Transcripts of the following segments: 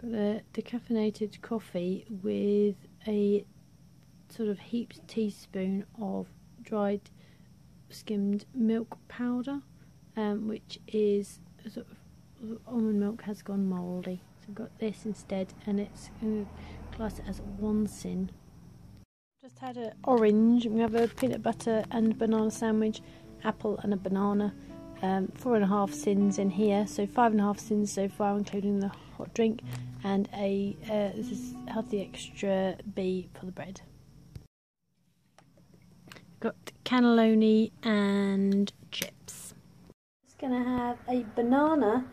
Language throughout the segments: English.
Got a decaffeinated coffee with a sort of heaped teaspoon of dried skimmed milk powder, which is a sort of almond milk has gone mouldy. So I've got this instead, and it's going to class it as 1 sin. Just had an orange. We have a peanut butter and banana sandwich, apple and a banana. 4.5 sins in here, so 5.5 sins so far, including the hot drink, and this is healthy extra B for the bread. Got cannelloni and chips. Just gonna have a banana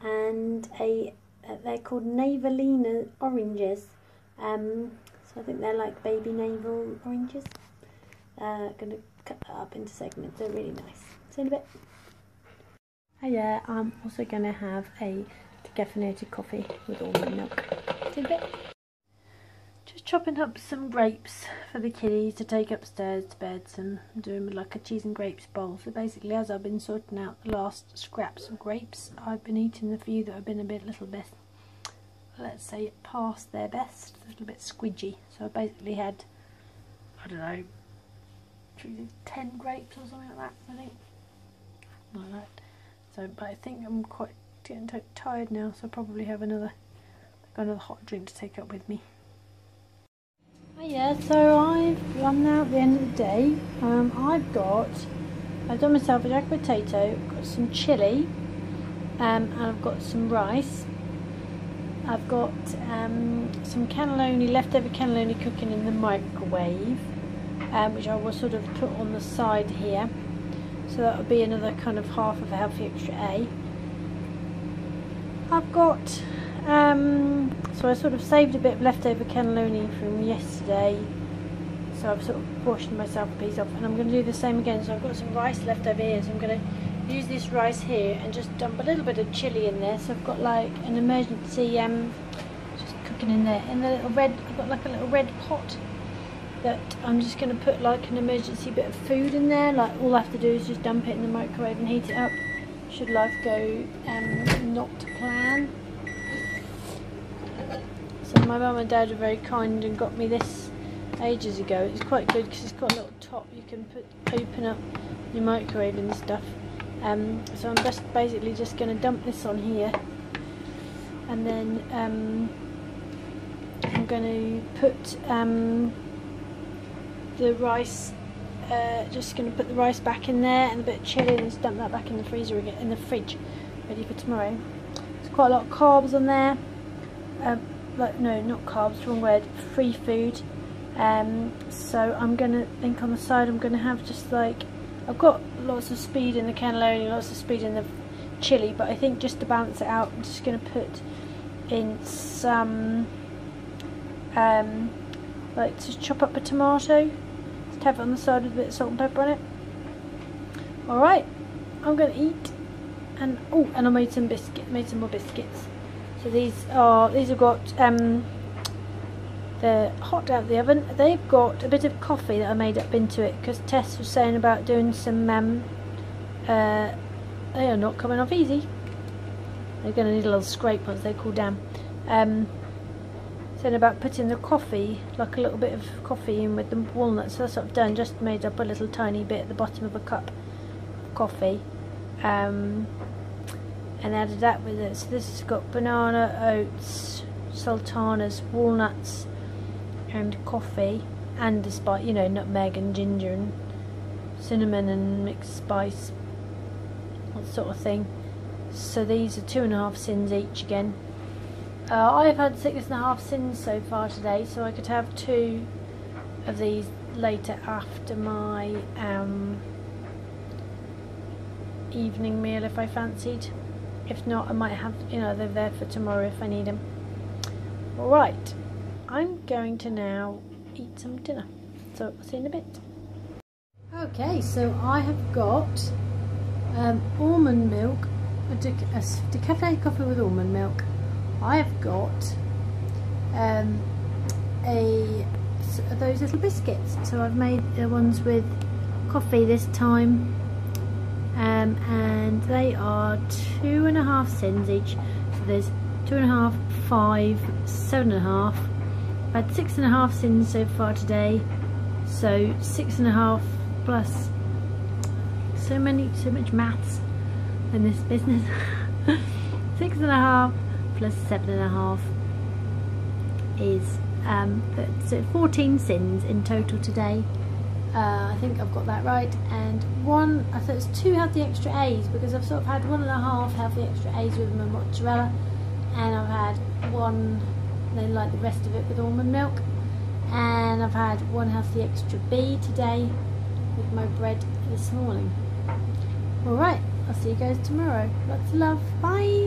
and they're called Navelina oranges. So I think they're like baby navel oranges. Gonna cut that up into segments. They're really nice. See you in a bit. Yeah, I'm also going to have a decaffeinated coffee with almond milk. See you in a bit. Just chopping up some grapes for the kiddies to take upstairs to bed, and doing like a cheese and grapes bowl. So basically, as I've been sorting out the last scraps of grapes, I've been eating the few that have been a little bit, let's say, past their best, a little bit squidgy. So I basically had, I don't know, 10 grapes or something like that, I think. Like that. So, but I think I'm quite getting tired now, so I'll probably have another hot drink to take up with me. Oh yeah, so I'm now at the end of the day. I've done myself a jack potato, got some chilli, and I've got some rice. I've got some cannelloni, leftover cannelloni cooking in the microwave, which I will sort of put on the side here. So that would be another kind of half of a healthy extra A. I've got, so I sort of saved a bit of leftover cannelloni from yesterday. So I've sort of portioned myself a piece off, and I'm going to do the same again. So I've got some rice left over here, so I'm going to use this rice here and just dump a little bit of chilli in there. So I've got like an emergency, just cooking in there. In the little red, I've got like a little red pot that I'm just going to put like an emergency bit of food in there. Like all I have to do is just dump it in the microwave and heat it up. Should life go not to plan. So my mum and dad are very kind and got me this ages ago. It's quite good because it's got a little top you can open up your microwave and stuff. So I'm basically just going to dump this on here, and then I'm going to put the rice, just going to put the rice back in there and a bit of chilli, and just dump that back in the freezer again, in the fridge, ready for tomorrow. There's quite a lot of carbs on there, no, not carbs, wrong word, free food. So I'm going to think on the side I'm going to have just like, I've got lots of speed in the cannelloni, lots of speed in the chilli, but I think just to balance it out I'm just going to put in some, like to chop up a tomato, just have it on the side with a bit of salt and pepper on it. Alright, I'm going to eat, and I made some more biscuits. So these have got, they're hot out of the oven. They've got a bit of coffee that I made up into it, because Tess was saying about doing some, they are not coming off easy. They're going to need a little scrape once they cool down. Saying about putting the coffee, like a little bit of coffee in with the walnuts. So that's what I've done, just made up a little tiny bit at the bottom of a cup of coffee. And added that with it. So this has got banana, oats, sultanas, walnuts, and coffee, and the spice, you know, nutmeg and ginger and cinnamon and mixed spice, that sort of thing. So these are 2.5 sins each again. I've had 6.5 sins so far today, so I could have 2 of these later after my evening meal if I fancied. If not, I might have, you know, they're there for tomorrow if I need them. Alright, I'm going to now eat some dinner, so I'll see you in a bit. Okay, so I have got almond milk, a decaffeinated coffee with almond milk. I have got those little biscuits. So I've made the ones with coffee this time, and they are 2.5 sins each. So there's 2.5, 5, 7.5. I've had 6.5 sins so far today, so 6.5 plus so much maths in this business. 6.5 plus 7.5 is so 14 sins in total today. I think I've got that right, and I thought it's 2 healthy extra A's, because I've sort of had 1.5 healthy extra A's with my mozzarella, and I've had 1, then like the rest of it with almond milk, and I've had 1 healthy extra B today with my bread this morning. Alright, I'll see you guys tomorrow. Lots of love, bye!